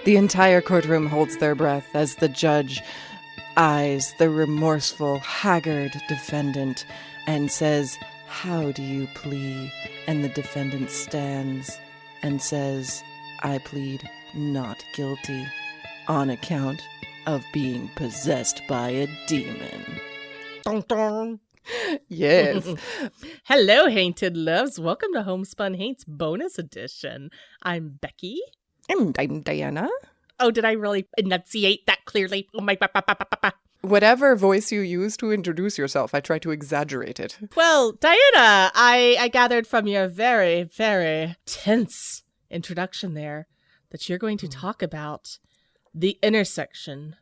The entire courtroom holds their breath as the judge eyes the remorseful, haggard defendant and says, "How do you plead?" And the defendant stands and says, "I plead not guilty on account of being possessed by a demon." Dun, dun. Yes. Hello, Hainted Loves. Welcome to Homespun Haints Bonus Edition. I'm Becky. And I'm Diana. Oh, did I really enunciate that clearly? Oh my... Whatever voice you use to introduce yourself, I try to exaggerate it. Well, Diana, I gathered from your very, very tense introduction there that you're going to talk about the intersection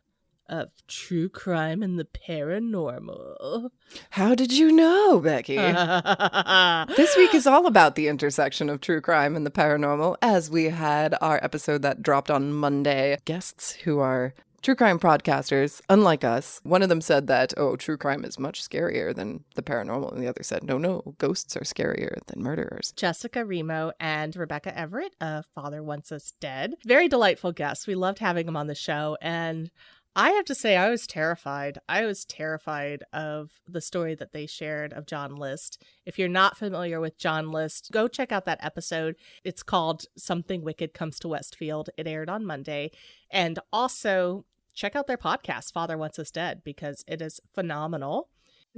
of true crime and the paranormal. How did you know, Becky? This week is all about the intersection of true crime and the paranormal, as we had our episode that dropped on Monday. Guests who are true crime podcasters, unlike us. One of them said that, true crime is much scarier than the paranormal. And the other said, no, ghosts are scarier than murderers. Jessica Remo and Rebecca Everett of Father Wants Us Dead. Very delightful guests. We loved having them on the show. And I have to say, I was terrified. I was terrified of the story that they shared of John List. If you're not familiar with John List, go check out that episode. It's called Something Wicked Comes to Westfield. It aired on Monday. And also check out their podcast, Father Wants Us Dead, because it is phenomenal.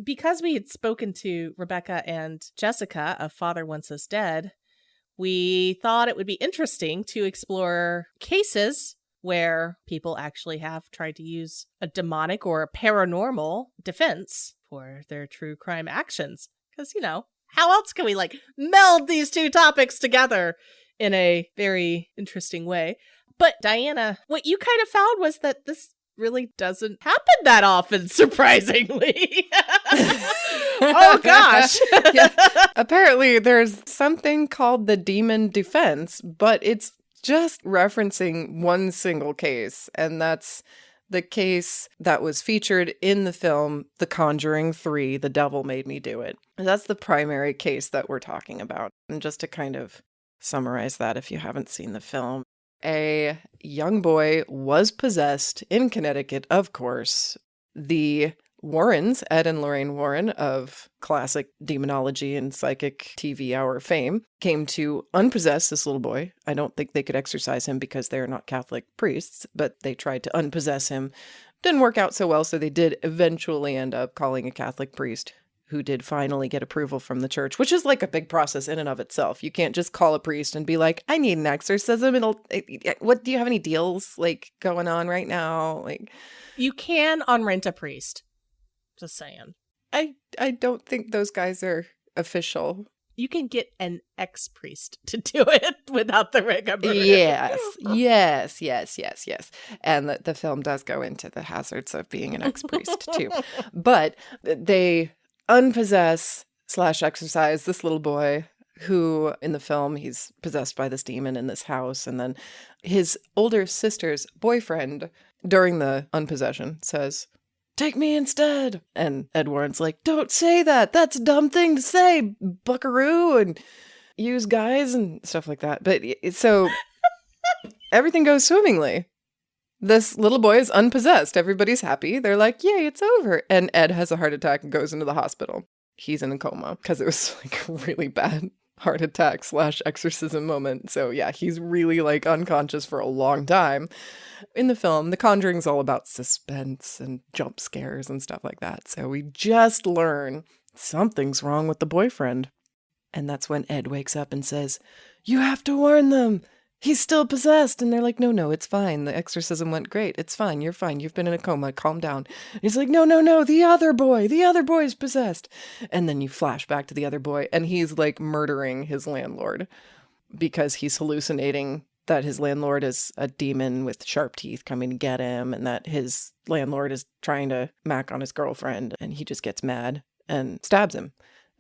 Because we had spoken to Rebecca and Jessica of Father Wants Us Dead, we thought it would be interesting to explore cases where people actually have tried to use a demonic or a paranormal defense for their true crime actions. Because, how else can we meld these two topics together in a very interesting way? But Diana, what you kind of found was that this really doesn't happen that often, surprisingly. Oh, gosh. Yeah. Apparently, there's something called the demon defense, but it's just referencing one single case, and that's the case that was featured in the film The Conjuring 3, The Devil Made Me Do It. And that's the primary case that we're talking about. And just to kind of summarize that if you haven't seen the film, a young boy was possessed in Connecticut, of course. The Warrens, Ed and Lorraine Warren of classic demonology and psychic TV hour fame, came to unpossess this little boy. I don't think they could exorcise him because they're not Catholic priests, but they tried to unpossess him. Didn't work out so well, so they did eventually end up calling a Catholic priest who did finally get approval from the church, which is like a big process in and of itself. You can't just call a priest and be like, "I need an exorcism." What do you have any deals going on right now? You can unrent a priest. Just saying. I don't think those guys are official. You can get an ex-priest to do it without the rigmarole. Yes. And the film does go into the hazards of being an ex-priest too. But they unpossess/exorcise this little boy who, in the film, he's possessed by this demon in this house. And then his older sister's boyfriend, during the unpossession, says, "Take me instead." And Ed Warren's like, "Don't say that. That's a dumb thing to say, buckaroo," and use guys and stuff like that. But so everything goes swimmingly. This little boy is unpossessed. Everybody's happy. They're like, "Yay, it's over." And Ed has a heart attack and goes into the hospital. He's in a coma because it was a really bad heart attack / exorcism moment. So yeah, he's really unconscious for a long time. In the film, The Conjuring's all about suspense and jump scares and stuff like that. So we just learn something's wrong with the boyfriend. And that's when Ed wakes up and says, "You have to warn them. He's still possessed." And they're like, no, it's fine. The exorcism went great. It's fine. You're fine. You've been in a coma. Calm down. And he's like, no, the other boy's possessed. And then you flash back to the other boy and he's murdering his landlord because he's hallucinating that his landlord is a demon with sharp teeth coming to get him, and that his landlord is trying to mac on his girlfriend, and he just gets mad and stabs him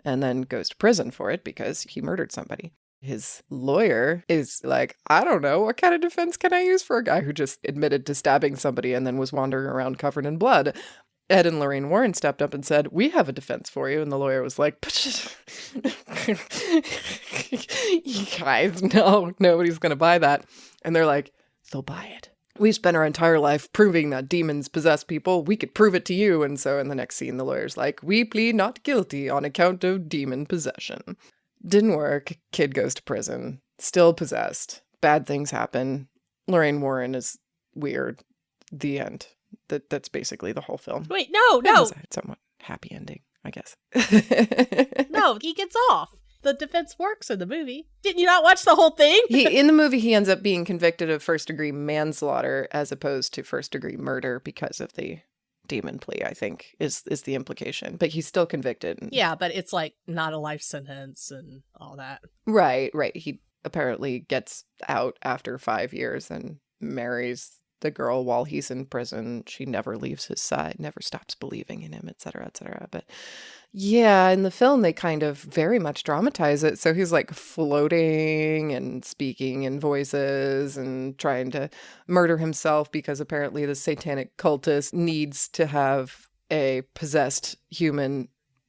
and then goes to prison for it because he murdered somebody. His lawyer is like, "I don't know, what kind of defense can I use for a guy who just admitted to stabbing somebody and then was wandering around covered in blood?" Ed and Lorraine Warren stepped up and said, "We have a defense for you." And the lawyer was like, "You guys, no, nobody's going to buy that." And they're like, they'll buy it. We spent our entire life proving that demons possess people. We could prove it to you. And so in the next scene, the lawyer's like, we plead not guilty on account of demon possession. Didn't work. Kid goes to prison. Still possessed. Bad things happen. Lorraine Warren is weird. The end. That's basically the whole film. Wait, no. It has a somewhat happy ending, I guess. No, he gets off. The defense works in the movie. Didn't you not watch the whole thing? In the movie, he ends up being convicted of first-degree manslaughter as opposed to first-degree murder because of the demon plea, I think, is the implication. But he's still convicted. Yeah, but it's like not a life sentence and all that. Right. He apparently gets out after 5 years and marries the girl while he's in prison. She never leaves his side, never stops believing in him, etc., etc. But yeah, in the film, they kind of very much dramatize it. So he's like floating and speaking in voices and trying to murder himself because apparently the satanic cultist needs to have a possessed human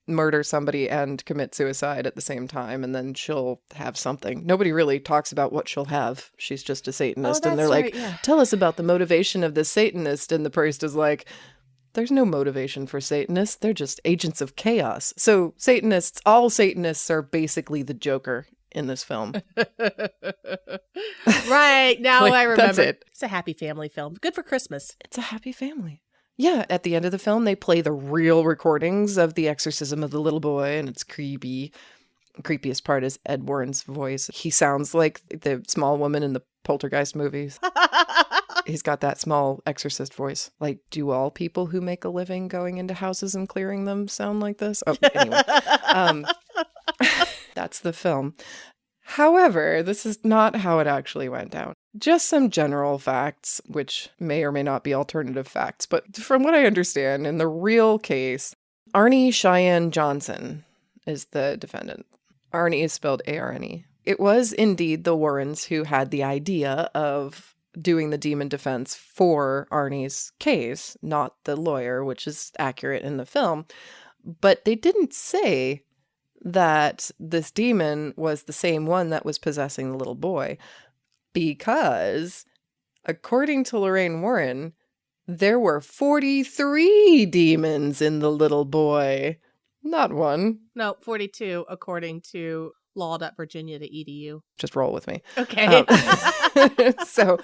murder somebody and commit suicide at the same time, and then she'll have something. Nobody really talks about what she'll have. She's just a Satanist, and they're like, tell us about the motivation of the Satanist, and the priest is like, there's no motivation for Satanists. They're just agents of chaos. So all Satanists are basically the Joker in this film. Right, now I remember. That's it. It's a happy family film. Good for Christmas. It's a happy family. Yeah, at the end of the film, they play the real recordings of the exorcism of the little boy, and it's creepy. The creepiest part is Ed Warren's voice. He sounds like the small woman in the Poltergeist movies. He's got that small exorcist voice. Like, do all people who make a living going into houses and clearing them sound like this? Oh, anyway. That's the film. However, this is not how it actually went down. Just some general facts, which may or may not be alternative facts, but from what I understand, in the real case, Arnie Cheyenne Johnson is the defendant. Arnie is spelled A-R-N-E. It was indeed the Warrens who had the idea of doing the demon defense for Arnie's case, not the lawyer, which is accurate in the film. But they didn't say that this demon was the same one that was possessing the little boy, because according to Lorraine Warren, there were 43 demons in the little boy, not one. No, 42, according to law.virginia.edu. Just roll with me. Okay. So,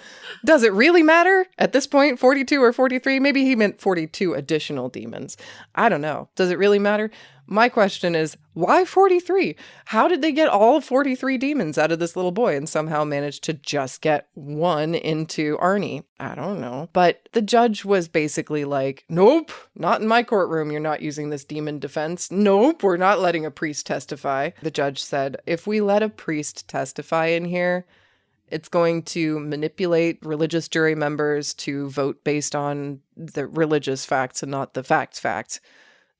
does it really matter at this point, 42 or 43? Maybe he meant 42 additional demons. I don't know. Does it really matter? My question is, why 43? How did they get all 43 demons out of this little boy and somehow manage to just get one into Arnie? I don't know. But the judge was basically like, nope, not in my courtroom. You're not using this demon defense. Nope, we're not letting a priest testify. The judge said, if we let a priest testify in here, it's going to manipulate religious jury members to vote based on the religious facts and not the facts.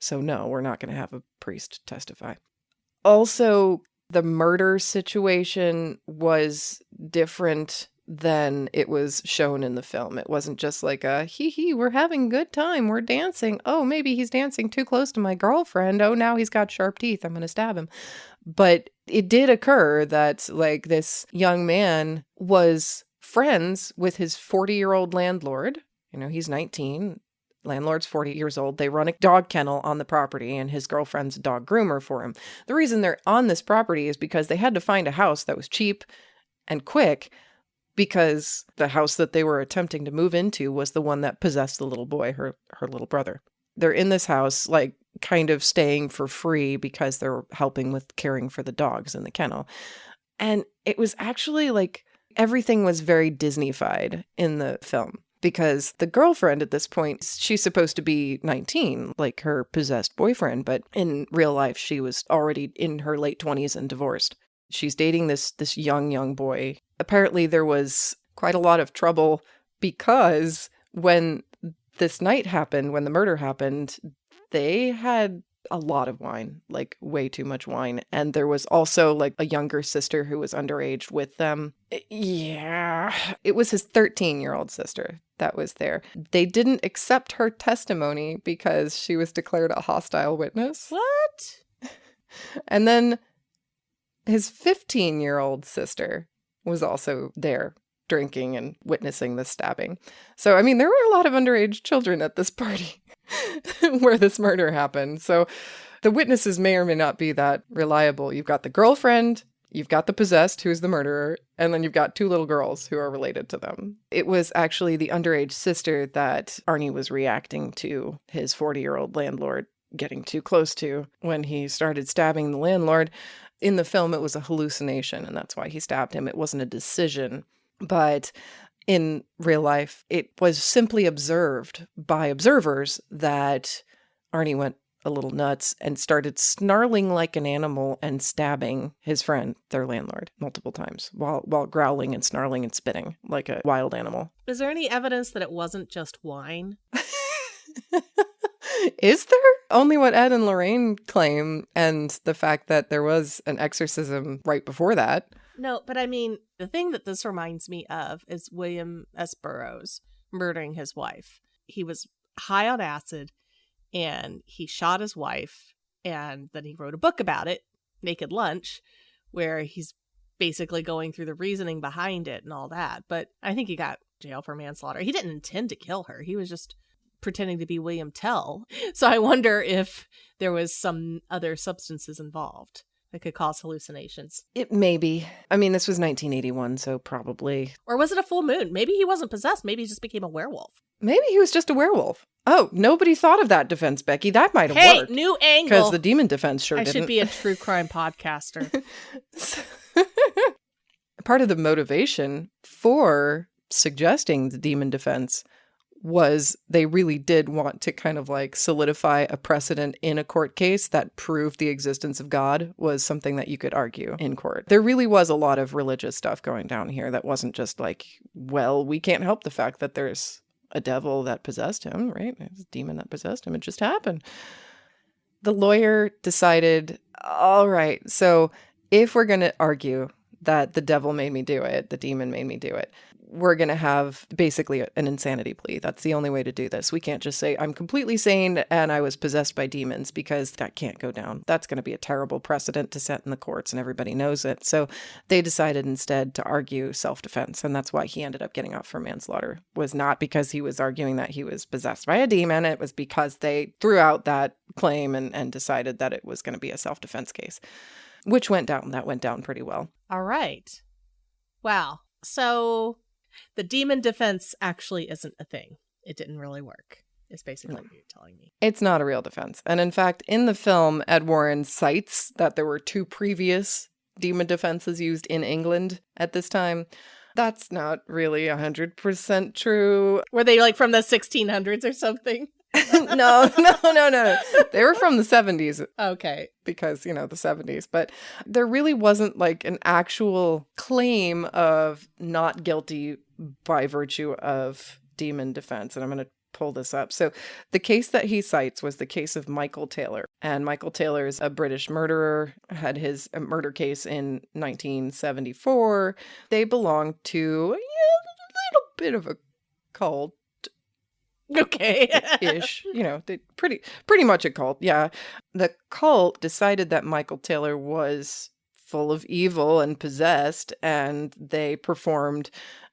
So no, we're not going to have a priest testify. Also, the murder situation was different than it was shown in the film. It wasn't just like a, hee, we're having a good time, we're dancing. Oh, maybe he's dancing too close to my girlfriend. Oh, now he's got sharp teeth, I'm going to stab him. But it did occur that, like, this young man was friends with his 40-year-old landlord. You know, he's 19. Landlord's 40 years old. They run a dog kennel on the property, and his girlfriend's a dog groomer for him. The reason they're on this property is because they had to find a house that was cheap and quick, because the house that they were attempting to move into was the one that possessed the little boy, her little brother. They're in this house, like, kind of staying for free because they're helping with caring for the dogs in the kennel. And it was actually like everything was very Disney-fied in the film. Because the girlfriend at this point, she's supposed to be 19, like her possessed boyfriend, but in real life, she was already in her late 20s and divorced. She's dating this young boy. Apparently, there was quite a lot of trouble because when this night happened, when the murder happened, they had a lot of wine, like way too much wine. And there was also like a younger sister who was underage with them. Yeah, it was his 13-year-old sister that was there. They didn't accept her testimony because she was declared a hostile witness. What? And then his 15-year-old sister was also there drinking and witnessing the stabbing. So, I mean, there were a lot of underage children at this party where this murder happened. So the witnesses may or may not be that reliable. You've got the girlfriend, you've got the possessed, who's the murderer, and then you've got two little girls who are related to them. It was actually the underage sister that Arnie was reacting to his 40-year-old landlord getting too close to when he started stabbing the landlord. In the film, it was a hallucination, and that's why he stabbed him. It wasn't a decision. But in real life, it was simply observed by observers that Arnie went a little nuts and started snarling like an animal and stabbing his friend, their landlord, multiple times while growling and snarling and spitting like a wild animal. Is there any evidence that it wasn't just wine? Is there? Only what Ed and Lorraine claim, and the fact that there was an exorcism right before that. No, but I mean, the thing that this reminds me of is William S. Burroughs murdering his wife. He was high on acid, and he shot his wife, and then he wrote a book about it, Naked Lunch, where he's basically going through the reasoning behind it and all that. But I think he got jail for manslaughter. He didn't intend to kill her. He was just pretending to be William Tell. So I wonder if there was some other substances involved that could cause hallucinations. It may be. I mean, this was 1981, so probably. Or was it a full moon? Maybe he wasn't possessed. Maybe he just became a werewolf. Maybe he was just a werewolf. Oh, nobody thought of that defense, Becky. That might have worked. Hey, new angle. Because the demon defense sure didn't. I should be a true crime podcaster. Part of the motivation for suggesting the demon defense was they really did want to kind of like solidify a precedent in a court case that proved the existence of God was something that you could argue in court. There really was a lot of religious stuff going down here that wasn't just like, well, we can't help the fact that there's a devil that possessed him, right? It's a demon that possessed him. It just happened. The lawyer decided, all right, so if we're going to argue that the devil made me do it, the demon made me do it, we're going to have basically an insanity plea. That's the only way to do this. We can't just say, I'm completely sane and I was possessed by demons, because that can't go down. That's going to be a terrible precedent to set in the courts, and everybody knows it. So they decided instead to argue self-defense. And that's why he ended up getting off for manslaughter. Was not because he was arguing that he was possessed by a demon. It was because they threw out that claim and decided that it was going to be a self-defense case, which went down. That went down pretty well. All right. Wow. So the demon defense actually isn't a thing. It didn't really work, is basically what you're telling me. It's not a real defense. And in fact, in the film, Ed Warren cites that there were 2 previous demon defenses used in England at this time. That's not really 100% true. Were they like from the 1600s or something? No. They were from the 70s. Okay. Because, the 70s. But there really wasn't like an actual claim of not guilty by virtue of demon defense. And I'm going to pull this up. So the case that he cites was the case of Michael Taylor. And Michael Taylor is a British murderer, had his murder case in 1974. They belonged to a little bit of a cult. Okay. Ish, they pretty much a cult. Yeah. The cult decided that Michael Taylor was full of evil and possessed, and they performed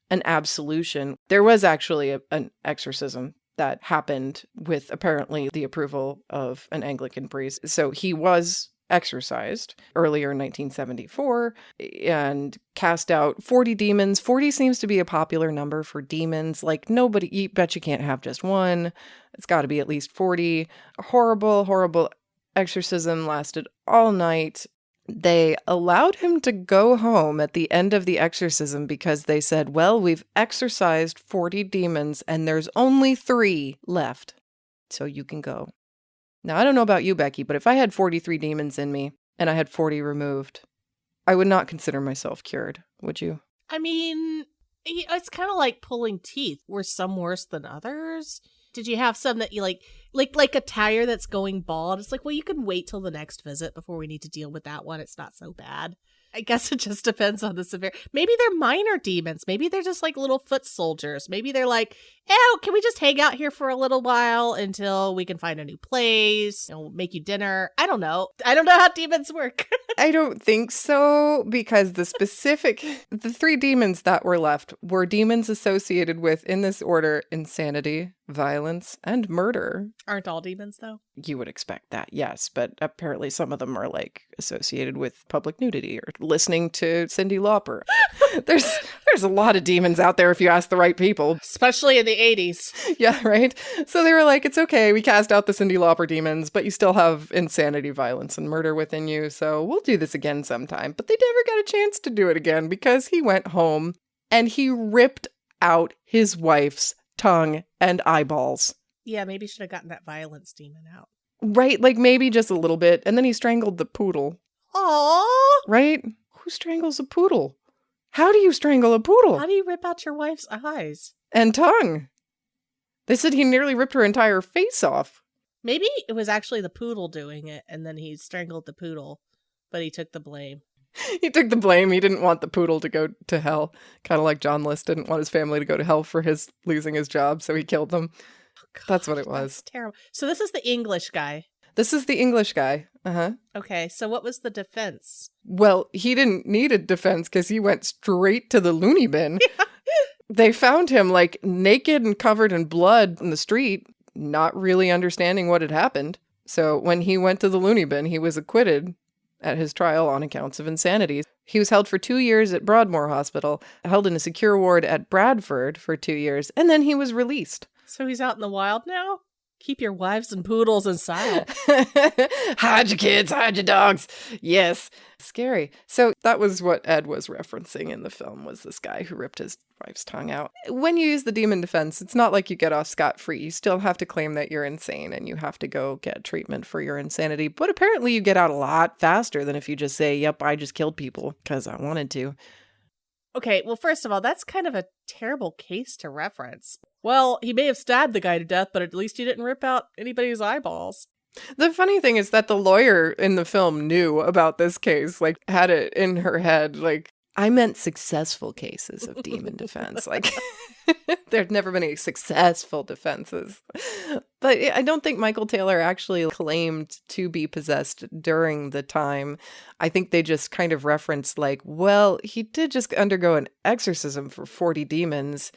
an absolution. There was actually an exorcism that happened with apparently the approval of an Anglican priest. So he was exorcised earlier in 1974 and cast out 40 demons. 40 seems to be a popular number for demons. Like, you bet you can't have just one. It's got to be at least 40. A horrible exorcism lasted all night. They allowed him to go home at the end of the exorcism because they said, well, we've exorcised 40 demons and there's only 3 left. So you can go. Now, I don't know about you, Becky, but if I had 43 demons in me and I had 40 removed, I would not consider myself cured, would you? I mean, it's kind of like pulling teeth. Were some worse than others? Did you have some that you like a tire that's going bald? It's like, well, you can wait till the next visit before we need to deal with that one. It's not so bad. I guess it just depends on the severity. Maybe they're minor demons. Maybe they're just like little foot soldiers. Maybe they're like, oh, can we just hang out here for a little while until we can find a new place? Make you dinner. I don't know. I don't know how demons work. I don't think so, because the three demons that were left were demons associated with, in this order, insanity, violence, and murder. Aren't all demons, though? You would expect that, yes, but apparently some of them are like associated with public nudity or listening to Cyndi Lauper. There's a lot of demons out there if you ask the right people. Especially in the 80s. Yeah, right? So they were like, it's okay, we cast out the Cyndi Lauper demons, but you still have insanity, violence, and murder within you, so we'll do this again sometime. But they never got a chance to do it again because he went home and he ripped out his wife's tongue and eyeballs. Yeah, maybe you should have gotten that violence demon out. Right? Like maybe just a little bit. And then he strangled the poodle. Aww! Right? Who strangles a poodle? How do you strangle a poodle? How do you rip out your wife's eyes? And tongue. They said he nearly ripped her entire face off. Maybe it was actually the poodle doing it, and then he strangled the poodle, but he took the blame. He took the blame. He didn't want the poodle to go to hell. Kind of like John List didn't want his family to go to hell for his losing his job, so he killed them. God, That's what it was. That's terrible. So this is the English guy. This is the English guy. Uh-huh. Okay, so what was the defense? Well, he didn't need a defense because he went straight to the loony bin. They found him like naked and covered in blood in the street, not really understanding what had happened. So when he went to the loony bin, he was acquitted at his trial on accounts of insanity. He was held for 2 years at Broadmoor Hospital, held in a secure ward at Bradford for 2 years, and then he was released. So he's out in the wild now? Keep your wives and poodles inside. Hide your kids, hide your dogs. Yes. Scary. So that was what Ed was referencing in the film, was this guy who ripped his wife's tongue out. When you use the demon defense, it's not like you get off scot-free. You still have to claim that you're insane and you have to go get treatment for your insanity. But apparently you get out a lot faster than if you just say, yep, I just killed people because I wanted to. Okay, well, first of all, that's kind of a terrible case to reference. Well, he may have stabbed the guy to death, but at least he didn't rip out anybody's eyeballs. The funny thing is that the lawyer in the film knew about this case, like had it in her head, like, I meant successful cases of demon defense. Like, there'd never been any successful defenses. But I don't think Michael Taylor actually claimed to be possessed during the time. I think they just kind of referenced like, well, he did just undergo an exorcism for 40 demons.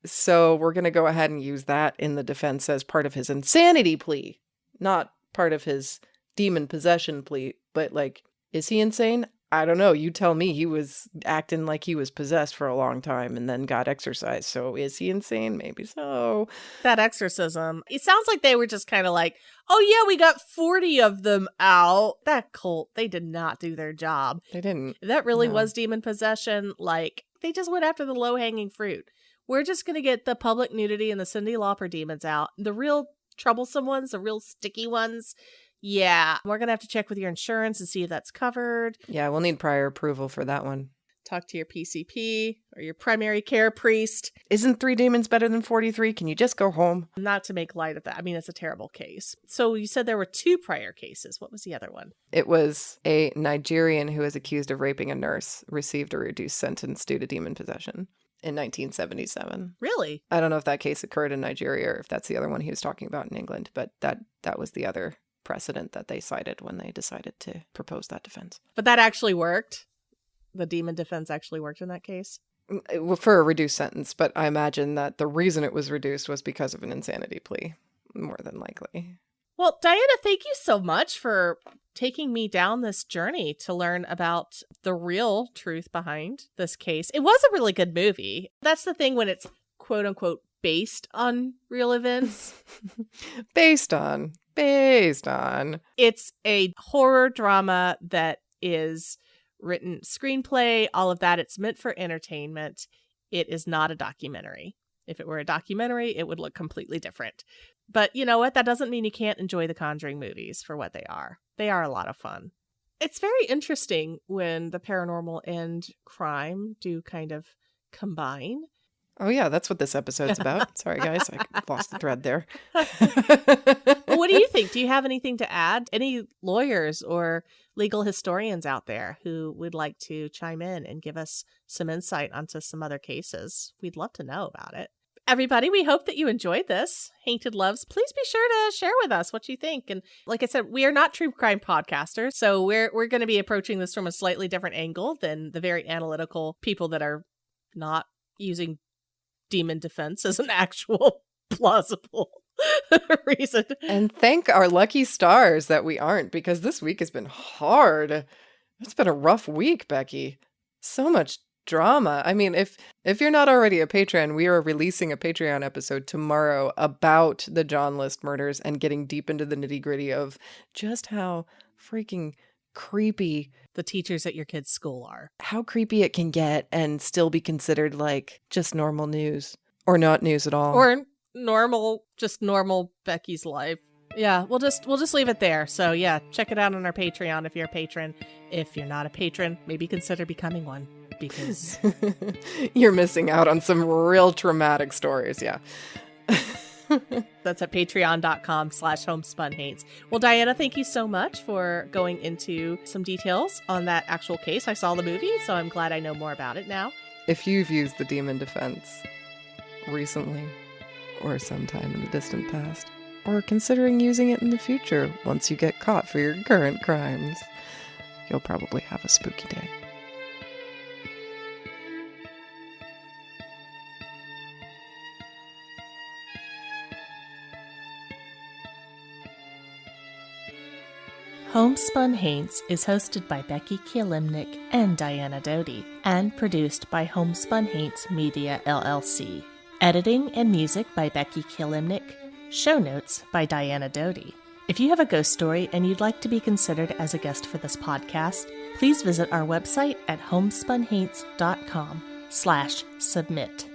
So we're going to go ahead and use that in the defense as part of his insanity plea, not part of his demon possession plea. But like, is he insane? I don't know. You tell me. He was acting like he was possessed for a long time and then got exorcised. So is he insane? Maybe so. That exorcism, it sounds like they were just kind of like, oh yeah, we got 40 of them out. That cult, they did not do their job. They didn't. If that really No. was demon possession, like, they just went after the low-hanging fruit. We're just going to get the public nudity and the Cyndi Lauper demons out. The real troublesome ones, the real sticky ones, yeah, we're going to have to check with your insurance and see if that's covered. Yeah, we'll need prior approval for that one. Talk to your PCP or your primary care priest. Isn't 3 demons better than 43? Can you just go home? Not to make light of that. I mean, it's a terrible case. So you said there were 2 prior cases. What was the other one? It was a Nigerian who was accused of raping a nurse, received a reduced sentence due to demon possession in 1977. Really? I don't know if that case occurred in Nigeria or if that's the other one he was talking about in England, but that was the other precedent that they cited when they decided to propose that defense. But that actually worked? The demon defense actually worked in that case? For a reduced sentence, but I imagine that the reason it was reduced was because of an insanity plea, more than likely. Well, Diana, thank you so much for taking me down this journey to learn about the real truth behind this case. It was a really good movie. That's the thing when it's quote unquote based on real events. Based on. It's a horror drama that is written screenplay, all of that. It's meant for entertainment. It is not a documentary. If it were a documentary, it would look completely different. But you know what? That doesn't mean you can't enjoy the Conjuring movies for what they are. They are a lot of fun. It's very interesting when the paranormal and crime do kind of combine. Oh, yeah, that's what this episode's about. Sorry, guys, I lost the thread there. Well, what do you think? Do you have anything to add? Any lawyers or legal historians out there who would like to chime in and give us some insight onto some other cases? We'd love to know about it. Everybody, we hope that you enjoyed this. Hainted Loves, please be sure to share with us what you think. And like I said, we are not true crime podcasters, so we're going to be approaching this from a slightly different angle than the very analytical people that are not using demon defense as an actual plausible reason. And thank our lucky stars that we aren't, because this week has been hard. It's been a rough week, Becky. So much drama. I mean, if you're not already a patron, we are releasing a Patreon episode tomorrow about the John List murders and getting deep into the nitty-gritty of just how freaking creepy the teachers at your kid's school are. How creepy it can get and still be considered like just normal news or not news at all. Or just normal Becky's life. Yeah, we'll just leave it there. So yeah, check it out on our Patreon if you're a patron. If you're not a patron, maybe consider becoming one, because you're missing out on some real traumatic stories. Yeah. That's at patreon.com/homespunhaints. Well, Diana, thank you so much for going into some details on that actual case. I saw the movie, so I'm glad I know more about it now. If you've used the demon defense recently or sometime in the distant past, or considering using it in the future once you get caught for your current crimes, you'll probably have a spooky day. Homespun Haints is hosted by Becky Kielimnik and Diana Doty, and produced by Homespun Haints Media LLC. Editing and music by Becky Kielimnik. Show notes by Diana Doty. If you have a ghost story and you'd like to be considered as a guest for this podcast, please visit our website at homespunhaints.com/submit.